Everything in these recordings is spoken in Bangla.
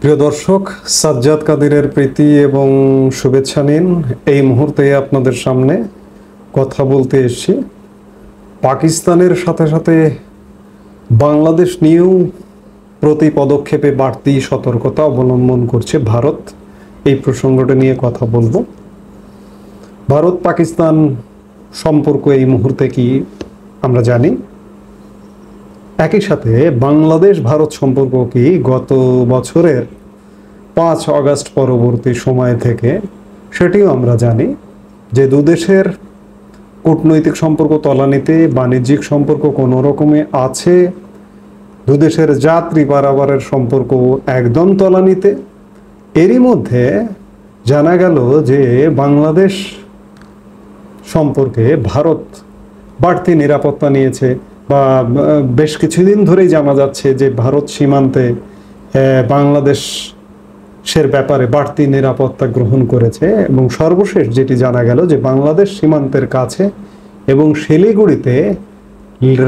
প্রিয় দর্শক, সাজ্জাদ কাদিরের প্রীতি এবং শুভেচ্ছা নিন। এই মুহূর্তে আপনাদের সামনে কথা বলতে এসেছি। পাকিস্তানের সাথে সাথে বাংলাদেশ নিয়েও প্রতি পদক্ষেপে বাড়তি সতর্কতা অবলম্বন করছে ভারত। এই প্রসঙ্গটা নিয়ে কথা বলবো। ভারত পাকিস্তান সম্পর্ক এই মুহূর্তে কি আমরা জানি। একই সাথে বাংলাদেশ ভারত সম্পর্ক কি গত বছরের 5 আগস্ট পরবর্তী সময় থেকে সেটিও আমরা জানি যে দুদেশের কূটনৈতিক সম্পর্ক তলানিতে, বাণিজ্যিক সম্পর্ক কোনো রকমে আছে, দুদেশের যাত্রী পারাবারের সম্পর্ক একদম তলানিতে। এরই মধ্যে জানা গেল যে বাংলাদেশ সম্পর্কে ভারত বাড়তি নিরাপত্তা নিয়েছে, বা বেশ কিছুদিন ধরেই জানা যাচ্ছে যে ভারত সীমান্তে বাংলাদেশের ব্যাপারে বাড়তি নিরাপত্তা গ্রহণ করেছে। এবং সর্বশেষ যেটি জানা গেল যে বাংলাদেশ সীমান্তের কাছে এবং শিলিগুড়িতে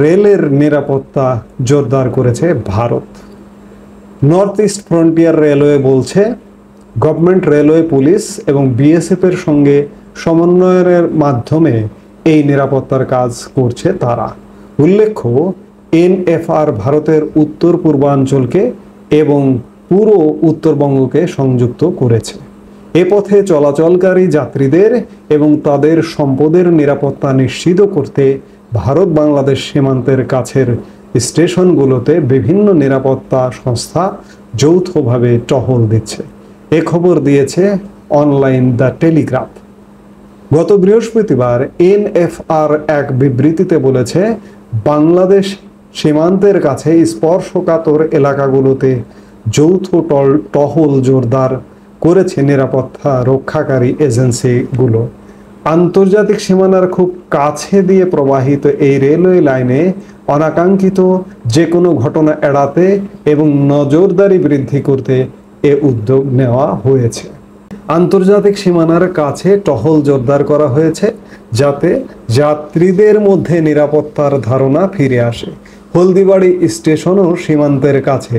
রেলের নিরাপত্তা জোরদার করেছে Bharat. North east frontier railway বলছে গভর্নমেন্ট রেলওয়ে পুলিশ এবং বিএসএফ এর সঙ্গে সমন্বয়ের মাধ্যমে এই নিরাপত্তার কাজ করছে তারা। উল্লেখ্য, এনএফআর ভারতের উত্তর পূর্বাঞ্চলকে এবং পুরো উত্তরবঙ্গকে সংযুক্ত করেছে। এ পথে চলাচলকারী যাত্রীদের এবং তাদের সম্পদের নিরাপত্তা নিশ্চিত করতে ভারত বাংলাদেশ সীমান্তের কাছের স্টেশনগুলোতে বিভিন্ন নিরাপত্তা সংস্থা যৌথভাবে টহল দিচ্ছে। এ খবর দিয়েছে অনলাইন দ্য টেলিগ্রাফ। গত বৃহস্পতিবার এনএফআর এক বিবৃতিতে বলেছে, বাংলাদেশ সীমান্তের কাছে স্পর্শকাতর এলাকাগুলোতে যৌথ টহল জোরদার করেছে নিরাপত্তা রক্ষাকারী এজেন্সিগুলো। আন্তর্জাতিক সীমানার খুব কাছে দিয়ে প্রবাহিত এই রেলওয়ে লাইনে অনাকাঙ্ক্ষিত যে কোনো ঘটনা এড়াতে এবং নজরদারি বৃদ্ধি করতে এ উদ্যোগ নেওয়া হয়েছে। আন্তর্জাতিক সীমানার কাছে টহল জোরদার করা হয়েছে যাতে যাত্রীদের মধ্যে নিরাপত্তার ধারণা ফিরে আসে। হলদিবাড়ি স্টেশনও সীমান্তের কাছে।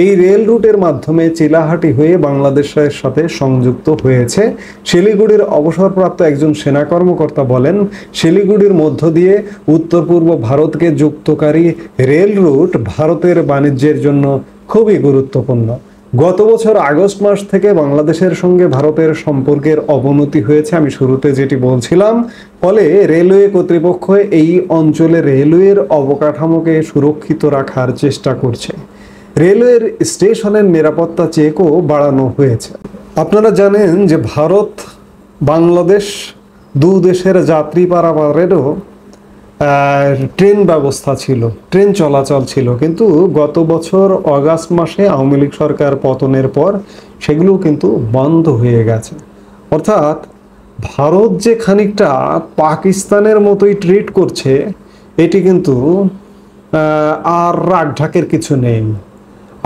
এই রেল রুটের মাধ্যমে চিলাহাটি হয়ে বাংলাদেশের সাথে সংযুক্ত হয়েছে। শিলিগুড়ির অবসরপ্রাপ্ত একজন সেনা কর্মকর্তা বলেন, শিলিগুড়ির মধ্য দিয়ে উত্তর পূর্ব ভারতকে যুক্তকারী রেল রুট ভারতের বাণিজ্যের জন্য খুবই গুরুত্বপূর্ণ। গত বছর আগস্ট মাস থেকে বাংলাদেশের সঙ্গে ভারতের সম্পর্কের অবনতি হয়েছে, আমি শুরুতে যেটি বলছিলাম। ফলে রেলওয়ে কর্তৃপক্ষ এই অঞ্চলে রেলওয়ের অবকাঠামোকে সুরক্ষিত রাখার চেষ্টা করছে। রেলওয়ের স্টেশনের নিরাপত্তা চেকও বাড়ানো হয়েছে। আপনারা জানেন যে ভারত বাংলাদেশ দু দেশের যাত্রী পারাপারেরও ট্রেন ব্যবস্থা ছিল, ট্রেন চলাচল ছিল, কিন্তু গত বছর অগাস্ট মাসে আওয়ামী লীগ সরকার পতনের পর সেগুলো কিন্তু বন্ধ হয়ে গেছে। অর্থাৎ ভারত যে খানিকটা পাকিস্তানের মতোই ট্রিট করছে, এটি কিন্তু আর রাগঢাকের কিছু নেই।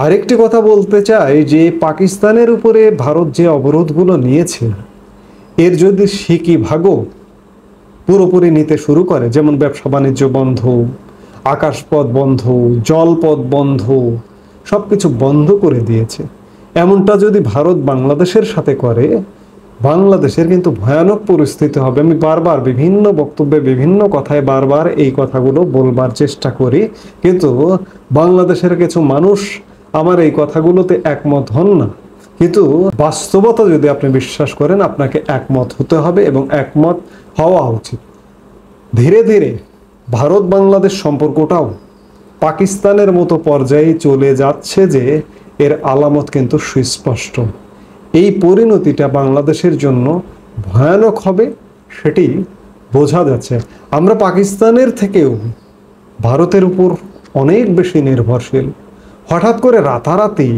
আরেকটি কথা বলতে চাই যে পাকিস্তানের উপরে ভারত যে অবরোধগুলো নিয়েছে, এর যদি সিকি ভাগও পুরোপুরি নিতে শুরু করে, যেমন ব্যবসা বাণিজ্য বন্ধ, আকাশপথ বন্ধ, জলপথ বন্ধ, সবকিছু বন্ধ করে দিয়েছে, এমনটা যদি ভারত বাংলাদেশের সাথে করে, বাংলাদেশের কিন্তু ভয়ানক পরিস্থিতি হবে। আমি বারবার বিভিন্ন বক্তব্যে বিভিন্ন কথায় বারবার এই কথাগুলো বলবার চেষ্টা করি, কিন্তু বাংলাদেশের কিছু মানুষ আমার এই কথাগুলোতে একমত হন না। কিন্তু বাস্তবতা যদি আপনি বিশ্বাস করেন, আপনাকে একমত হতে হবে এবং একমত হওয়া উচিত। ধীরে ধীরে ভারত বাংলাদেশ সম্পর্কটাও পাকিস্তানের মতো পর্যায়ে চলে যাচ্ছে, যে এর আলামত কিন্তু সুস্পষ্ট। এই পরিণতিটা বাংলাদেশের জন্য ভয়ানক হবে, সেটি বোঝা যাচ্ছে। আমরা পাকিস্তানের থেকেও ভারতের উপর অনেক বেশি নির্ভরশীল। হঠাৎ করে রাতারাতি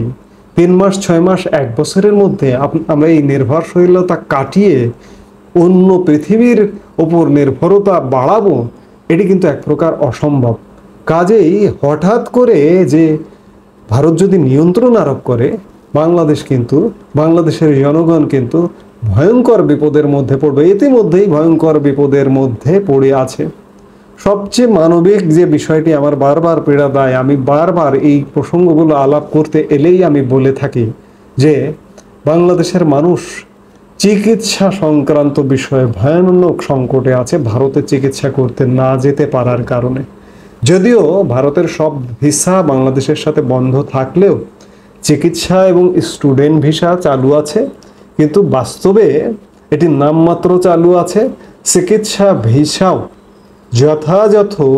3 মাস, 6 মাস, 1 বছরের মধ্যে আমরা এই নির্ভরশীলতা কাটিয়ে অন্য পৃথিবীর উপর নির্ভরতা বাড়াবো, এটি কিন্তু এক প্রকার অসম্ভব। কাজেই হঠাৎ করে যে ভারত যদি নিয়ন্ত্রণ আরোপ করে, বাংলাদেশের জনগণ কিন্তু ভয়ঙ্কর বিপদের মধ্যে পড়বে। ইতিমধ্যেই ভয়ঙ্কর বিপদের মধ্যে পড়ে আছে। সবচেয়ে মানবিক যে বিষয়টি আমার বারবার পীড়া দেয়, আমি বারবার এই প্রসঙ্গগুলো আলাপ করতে এলেই আমি বলে থাকি যে বাংলাদেশের মানুষ চিকিৎসা সংক্রান্ত বিষয়ে ভয়ানক সংকটে আছে ভারতে চিকিৎসা করতে না যেতে পারার কারণে। যদিও ভারতের সব ভিসা বাংলাদেশের সাথে বন্ধ থাকলেও চিকিৎসা এবং স্টুডেন্ট ভিসা চালু আছে, কিন্তু বাস্তবে এটি নামমাত্র চালু আছে। চিকিৎসা ভিসাও যথাযথভাবে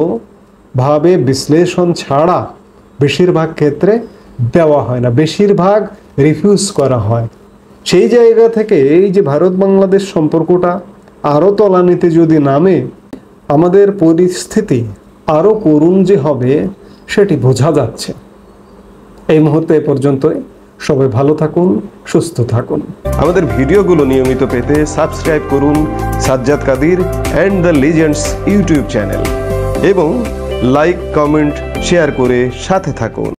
বিশ্লেষণ ছাড়া বেশিরভাগ ক্ষেত্রে দেওয়া হয় না, বেশিরভাগ রিফিউজ করা হয়। সেই জায়গা থেকে এই যে ভারত বাংলাদেশ সম্পর্কটা আরও তলানিতে যদি নামে, আমাদের পরিস্থিতি আরও করুণ যে হবে সেটি বোঝা যাচ্ছে। এই মুহূর্তে এ পর্যন্তই। সবাই ভালো থাকুন, সুস্থ থাকুন। আমাদের ভিডিওগুলো নিয়মিত পেতে সাবস্ক্রাইব করুন Sajjad Kadir and the legends YouTube channel এবং লাইক, কমেন্ট, শেয়ার করে সাথে থাকুন।